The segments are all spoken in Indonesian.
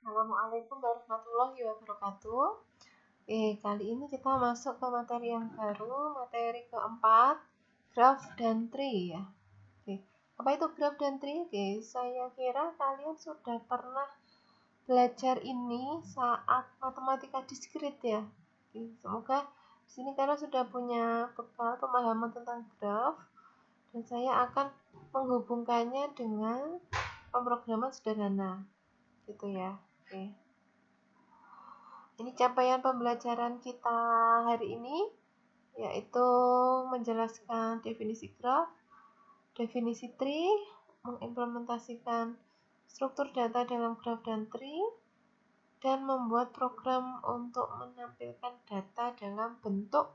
Assalamualaikum warahmatullahi wabarakatuh. Kali ini kita masuk ke materi yang baru, materi keempat, graph dan tree ya. Apa itu graph dan tree? Saya kira kalian sudah pernah belajar ini saat matematika diskrit ya. Semoga di sini kalian sudah punya bekal pemahaman tentang graph dan saya akan menghubungkannya dengan pemrograman sederhana. Gitu ya. Ini capaian pembelajaran kita hari ini, yaitu menjelaskan definisi graph, definisi tree, mengimplementasikan struktur data dalam graph dan tree, dan membuat program untuk menampilkan data dalam bentuk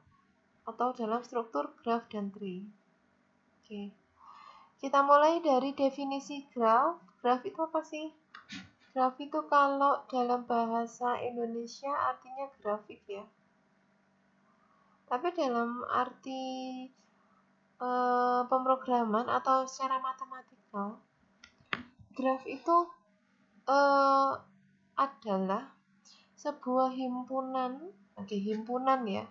atau dalam struktur graph dan tree. Kita mulai dari definisi graph. Graph itu apa sih? Graph itu kalau dalam bahasa Indonesia artinya grafik ya. Tapi dalam arti pemrograman atau secara matematika, graph itu adalah sebuah himpunan ya.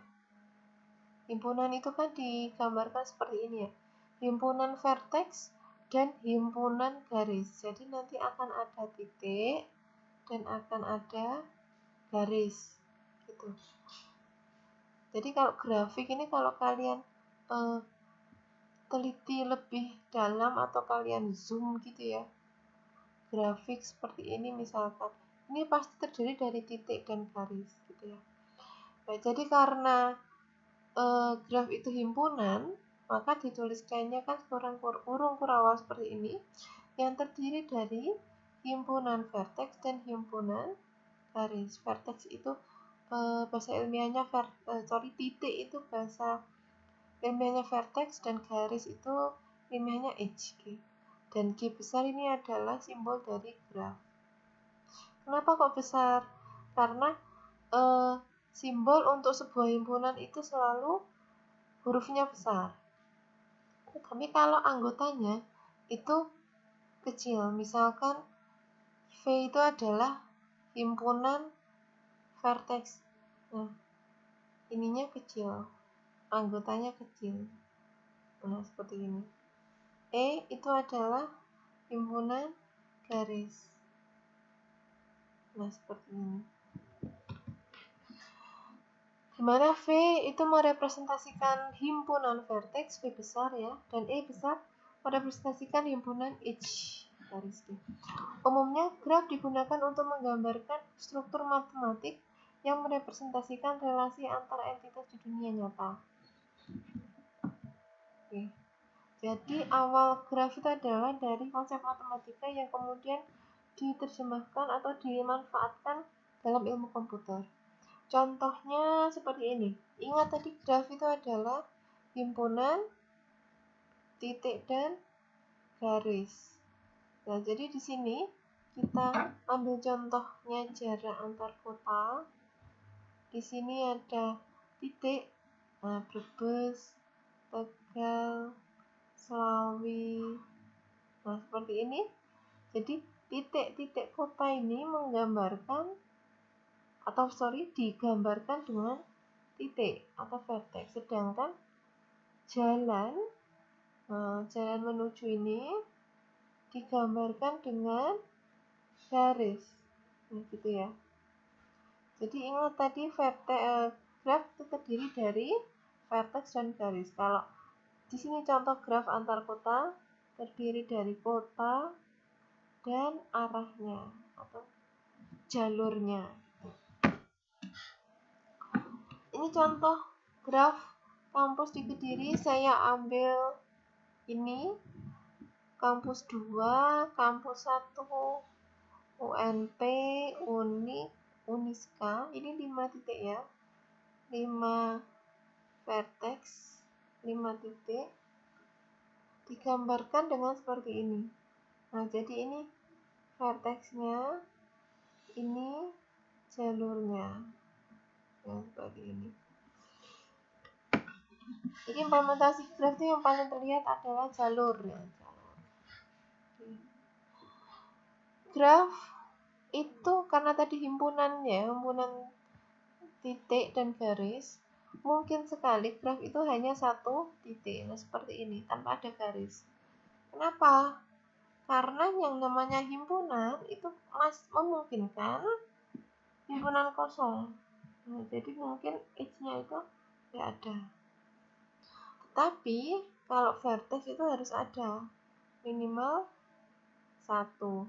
Himpunan itu kan digambarkan seperti ini ya. Himpunan vertex dan himpunan garis. Jadi nanti akan ada titik dan akan ada garis gitu. Jadi kalau grafik ini kalau kalian teliti lebih dalam atau kalian zoom gitu ya, grafik seperti ini misalkan, ini pasti terdiri dari titik dan garis gitu ya. Nah, jadi karena graf itu himpunan, maka dituliskannya kan urung kurawal seperti ini yang terdiri dari himpunan vertex dan himpunan garis. Vertex itu bahasa ilmiahnya titik itu bahasa ilmiahnya vertex dan garis itu ilmiahnya edge. Dan G besar ini adalah simbol dari graf. Kenapa kok besar? Karena simbol untuk sebuah himpunan itu selalu hurufnya besar. Tapi kalau anggotanya itu kecil, misalkan V itu adalah himpunan vertex. Nah, ininya kecil, anggotanya kecil. Nah, seperti ini. E itu adalah himpunan garis. Nah, seperti ini. Dimana V itu merepresentasikan himpunan vertex, V besar ya, dan E besar merepresentasikan himpunan edge garis. Umumnya graf digunakan untuk menggambarkan struktur matematik yang merepresentasikan relasi antar entitas di dunia nyata. Jadi awal graf itu adalah dari konsep matematika yang kemudian diterjemahkan atau dimanfaatkan dalam ilmu komputer. Contohnya seperti ini. Ingat tadi graf itu adalah himpunan titik dan garis. Nah, jadi di sini kita ambil contohnya jarak antar kota. Di sini ada titik, Brebes, Tegal, Slawi. Nah, seperti ini. Jadi titik-titik kota ini digambarkan dengan titik atau vertex. Sedangkan jalan menuju ini digambarkan dengan garis. Gitu ya. Jadi ingat tadi graf itu terdiri dari vertex dan garis. Kalau di sini contoh graf antar kota terdiri dari kota dan arahnya atau jalurnya. Ini contoh graf kampus di Kediri. Saya ambil ini kampus 2, kampus 1, UNP, Unik, Uniska. Ini 5 titik ya. 5 vertex, 5 titik digambarkan dengan seperti ini. Nah, jadi ini vertexnya, ini jalurnya. Ya, seperti ini. Jadi implementasi graf itu yang paling terlihat adalah jalur ya. Graf itu karena tadi himpunan titik dan garis, mungkin sekali graf itu hanya satu titik. Nah, seperti ini, tanpa ada garis. Kenapa? Karena yang namanya himpunan itu memungkinkan himpunan kosong. Nah, jadi mungkin edge-nya itu tidak ada. Tapi kalau vertex itu harus ada minimal 1.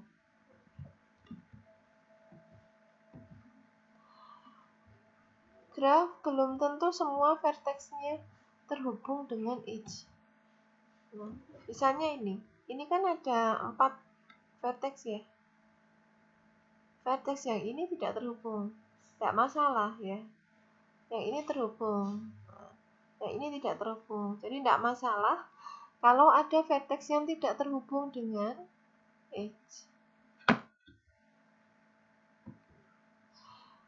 Graf belum tentu semua vertexnya terhubung dengan edge. Nah, misalnya ini kan ada 4 vertex ya. Vertex yang ini tidak terhubung, tidak masalah ya. Yang ini terhubung, yang ini tidak terhubung. Jadi tidak masalah kalau ada vertex yang tidak terhubung dengan edge.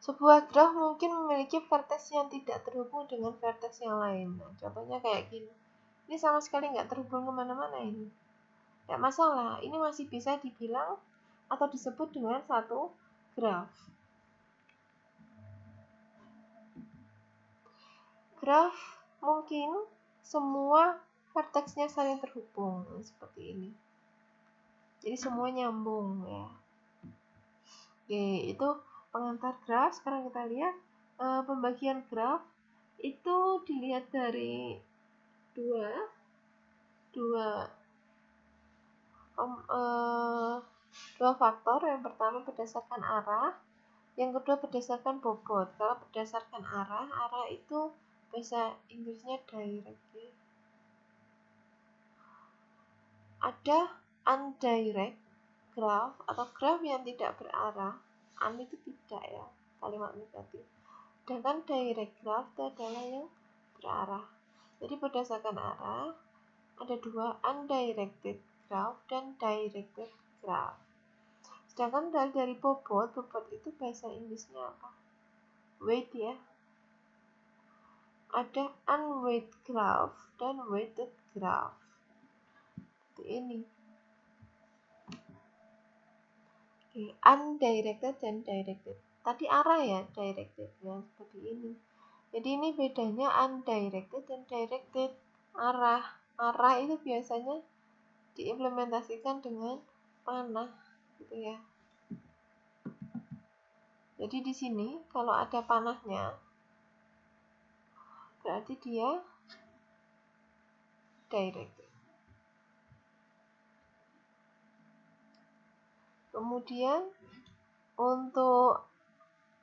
Sebuah graf mungkin memiliki vertex yang tidak terhubung dengan vertex yang lain. Nah, contohnya kayak gini. Ini sama sekali nggak terhubung kemana-mana ini. Tidak masalah, ini masih bisa dibilang atau disebut dengan satu graf. Graf mungkin semua vertexnya saling terhubung seperti ini. Jadi semua nyambung ya. Oke, itu pengantar graf. Sekarang kita lihat pembagian graf itu dilihat dari dua faktor. Yang pertama berdasarkan arah, yang kedua berdasarkan bobot. Kalau berdasarkan arah itu bahasa Inggrisnya direct ya. Ada undirect graph atau graph yang tidak berarah. Un itu tidak ya, kalimat negatif. Sedangkan direct graph itu adalah yang berarah. Jadi berdasarkan arah ada dua, undirected graph dan directed graph. Sedangkan dari bobot itu bahasa Inggrisnya apa? Weight ya. Ada unweighted graph dan weighted graph. Seperti ini. Undirected dan directed. Tadi arah ya, directed ya, seperti ini. Jadi ini bedanya undirected dan directed. Arah itu biasanya diimplementasikan dengan panah gitu ya. Jadi di sini kalau ada panahnya berarti dia directed. Kemudian untuk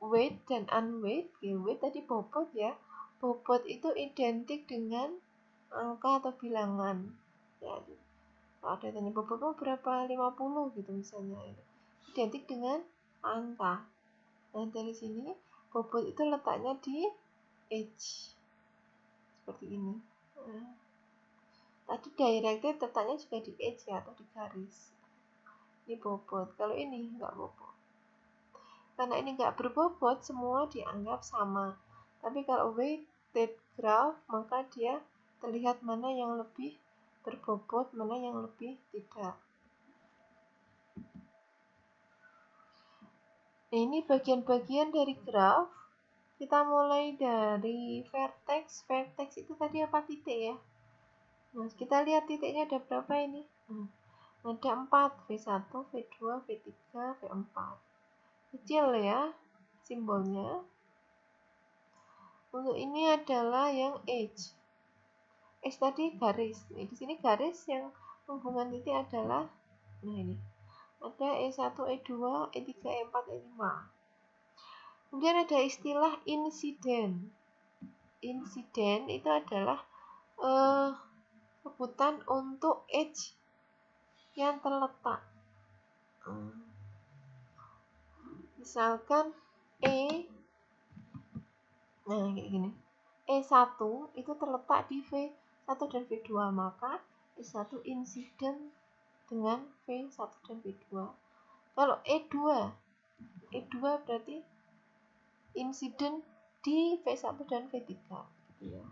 weight dan unweight, weight tadi bobot ya. Bobot itu identik dengan angka atau bilangan. Ya, kalau ada tanya bobotmu berapa? 50 gitu misalnya. Identik dengan angka. Nah, dari sini bobot itu letaknya di edge. Seperti ini. Nah, tadi directed letaknya juga di edge ya, atau di garis. Ini bobot. Kalau ini enggak bobot. Karena ini enggak berbobot, semua dianggap sama. Tapi kalau weighted graph, maka dia terlihat mana yang lebih berbobot, mana yang lebih tidak. Nah, ini bagian-bagian dari graf. Kita mulai dari vertex. Vertex itu tadi apa? Titik ya. Nah, kita lihat titiknya ada berapa ini? Ada 4, V1, V2, V3, V4. Kecil ya simbolnya. Untuk ini adalah yang edge. Edge tadi garis. Nah, di sini garis yang hubungan titik adalah ini. Ada E1, E2, E3, E4, E5. Kemudian ada istilah insiden. Insiden itu adalah sebutan untuk edge yang terletak. Misalkan nah kayak gini. E1 itu terletak di V1 dan V2, maka E1 insiden dengan V1 dan V2. Kalau E2 berarti insiden di V1 dan V3 gitu ya.